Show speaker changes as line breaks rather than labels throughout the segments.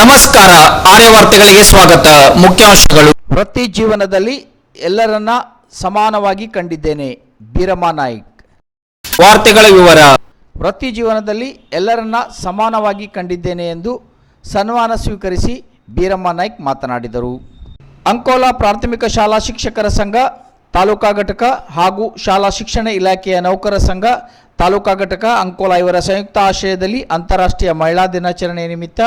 ನಮಸ್ಕಾರ, ಆರ್ಯ ವಾರ್ತೆಗಳಿಗೆ ಸ್ವಾಗತ. ಮುಖ್ಯಾಂಶಗಳು. ವೃತ್ತಿ ಜೀವನದಲ್ಲಿ ಎಲ್ಲರನ್ನ ಸಮಾನವಾಗಿ ಕಂಡಿದ್ದೇನೆ, ಬೀರಮ್ಮ ನಾಯ್ಕ್. ವಾರ್ತೆಗಳ ವಿವರ. ವೃತ್ತಿ ಜೀವನದಲ್ಲಿ ಎಲ್ಲರನ್ನ ಸಮಾನವಾಗಿ ಕಂಡಿದ್ದೇನೆ ಎಂದು ಸನ್ಮಾನ ಸ್ವೀಕರಿಸಿ ಬೀರಮ್ಮ ನಾಯ್ಕ್ ಮಾತನಾಡಿದರು. ಅಂಕೋಲಾ ಪ್ರಾಥಮಿಕ ಶಾಲಾ ಶಿಕ್ಷಕರ ಸಂಘ ತಾಲೂಕಾ ಘಟಕ ಹಾಗೂ ಶಾಲಾ ಶಿಕ್ಷಣ ಇಲಾಖೆಯ ನೌಕರ ಸಂಘ ತಾಲೂಕಾ ಘಟಕ ಅಂಕೋಲಾ ಇವರ ಸಂಯುಕ್ತ ಆಶ್ರಯದಲ್ಲಿ ಅಂತಾರಾಷ್ಟ್ರೀಯ ಮಹಿಳಾ ದಿನಾಚರಣೆ ನಿಮಿತ್ತ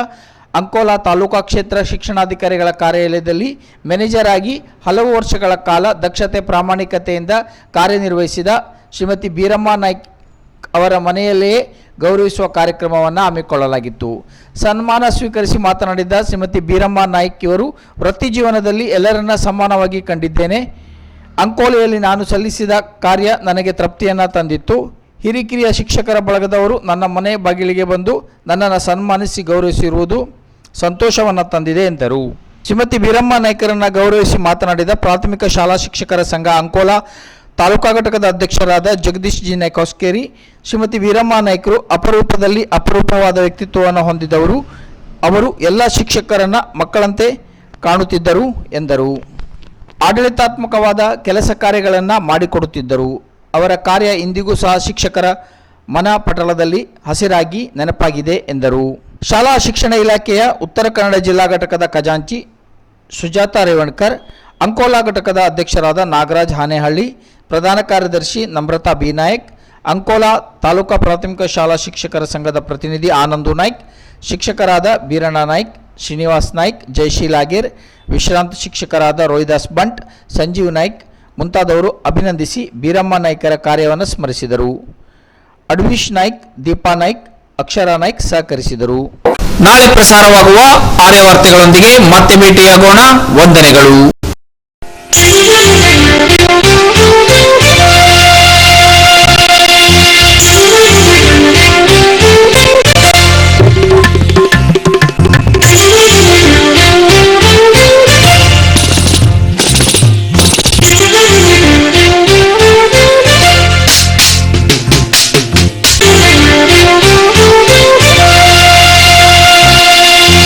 ಅಂಕೋಲಾ ತಾಲೂಕಾ ಕ್ಷೇತ್ರ ಶಿಕ್ಷಣಾಧಿಕಾರಿಗಳ ಕಾರ್ಯಾಲಯದಲ್ಲಿ ಮ್ಯಾನೇಜರ್ ಆಗಿ ಹಲವು ವರ್ಷಗಳ ಕಾಲ ದಕ್ಷತೆ ಪ್ರಾಮಾಣಿಕತೆಯಿಂದ ಕಾರ್ಯನಿರ್ವಹಿಸಿದ ಶ್ರೀಮತಿ ಬೀರಮ್ಮ ನಾಯ್ಕ್ ಅವರ ಮನೆಯಲ್ಲಿಯೇ ಗೌರವಿಸುವ ಕಾರ್ಯಕ್ರಮವನ್ನು ಹಮ್ಮಿಕೊಳ್ಳಲಾಗಿತ್ತು. ಸನ್ಮಾನ ಸ್ವೀಕರಿಸಿ ಮಾತನಾಡಿದ ಶ್ರೀಮತಿ ಬೀರಮ್ಮ ನಾಯ್ಕ್ ಇವರು, ವೃತ್ತಿ ಜೀವನದಲ್ಲಿ ಎಲ್ಲರನ್ನ ಸಮಾನವಾಗಿ ಕಂಡಿದ್ದೇನೆ. ಅಂಕೋಲೆಯಲ್ಲಿ ನಾನು ಸಲ್ಲಿಸಿದ ಕಾರ್ಯ ನನಗೆ ತೃಪ್ತಿಯನ್ನು ತಂದಿತ್ತು. ಹಿರಿಕಿರಿಯ ಶಿಕ್ಷಕರ ಬಳಗದವರು ನನ್ನ ಮನೆ ಬಾಗಿಲಿಗೆ ಬಂದು ನನ್ನನ್ನು ಸನ್ಮಾನಿಸಿ ಗೌರವಿಸಿರುವುದು ಸಂತೋಷವನ್ನು ತಂದಿದೆ ಎಂದರು. ಶ್ರೀಮತಿ ಬೀರಮ್ಮ ನಾಯ್ಕರನ್ನು ಗೌರವಿಸಿ ಮಾತನಾಡಿದ ಪ್ರಾಥಮಿಕ ಶಾಲಾ ಶಿಕ್ಷಕರ ಸಂಘ ಅಂಕೋಲಾ ತಾಲೂಕಾ ಘಟಕದ ಅಧ್ಯಕ್ಷರಾದ ಜಗದೀಶ್ ಜಿ ನಾಯ್ಕ್ ಹೊಸ್ಕೇರಿ, ಶ್ರೀಮತಿ ಬೀರಮ್ಮ ನಾಯ್ಕರು ಅಪರೂಪದಲ್ಲಿ ಅಪರೂಪವಾದ ವ್ಯಕ್ತಿತ್ವವನ್ನು ಹೊಂದಿದವರು. ಅವರು ಎಲ್ಲ ಶಿಕ್ಷಕರನ್ನು ಮಕ್ಕಳಂತೆ ಕಾಣುತ್ತಿದ್ದರು ಎಂದರು. ಆಡಳಿತಾತ್ಮಕವಾದ ಕೆಲಸ ಕಾರ್ಯಗಳನ್ನು ಮಾಡಿಕೊಡುತ್ತಿದ್ದರು. ಅವರ ಕಾರ್ಯ ಇಂದಿಗೂ ಸಹ ಶಿಕ್ಷಕರ ಮನಪಟಲದಲ್ಲಿ ಹಸಿರಾಗಿ ನೆನಪಾಗಿದೆ ಎಂದರು. ಶಾಲಾ ಶಿಕ್ಷಣ ಇಲಾಖೆಯ ಉತ್ತರ ಕನ್ನಡ ಜಿಲ್ಲಾ ಘಟಕದ ಖಜಾಂಚಿ ಸುಜಾತಾ ರೇವಣ್ಕರ್, ಅಂಕೋಲಾ ಘಟಕದ ಅಧ್ಯಕ್ಷರಾದ ನಾಗರಾಜ್ ಹಾನೇಹಳ್ಳಿ, ಪ್ರಧಾನ ಕಾರ್ಯದರ್ಶಿ ನಮ್ರತಾ ಬಿ ನಾಯ್ಕ್, ಅಂಕೋಲಾ ತಾಲೂಕಾ ಪ್ರಾಥಮಿಕ ಶಾಲಾ ಶಿಕ್ಷಕರ ಸಂಘದ ಪ್ರತಿನಿಧಿ ಆನಂದು ನಾಯ್ಕ್, ಶಿಕ್ಷಕರಾದ ಬೀರಣ್ಣ ನಾಯ್ಕ್, ಶ್ರೀನಿವಾಸ್ ನಾಯ್ಕ್, ಜಯಶೀಲ್ ಆಗೇರ್, ವಿಶ್ರಾಂತ ಶಿಕ್ಷಕರಾದ ರೋಹಿದಾಸ್ ಬಂಟ್, ಸಂಜೀವ್ ನಾಯ್ಕ್ ಮುಂತಾದವರು ಅಭಿನಂದಿಸಿ ಬೀರಮ್ಮ ನಾಯ್ಕರ ಕಾರ್ಯವನ್ನು ಸ್ಮರಿಸಿದರು. ಅಡ್ವಿಶ್ ನಾಯ್ಕ್, ದೀಪಾ ನಾಯ್ಕ್, ಅಕ್ಷರ ನಾಯ್ಕ್ ಸಹಕರಿಸಿದರು. ನಾಳೆ ಪ್ರಸಾರವಾಗುವ ಆರ್ಯ ವಾರ್ತೆಗಳೊಂದಿಗೆ ಮತ್ತೆ ಭೇಟಿಯಾಗೋಣ. ವಂದನೆಗಳು.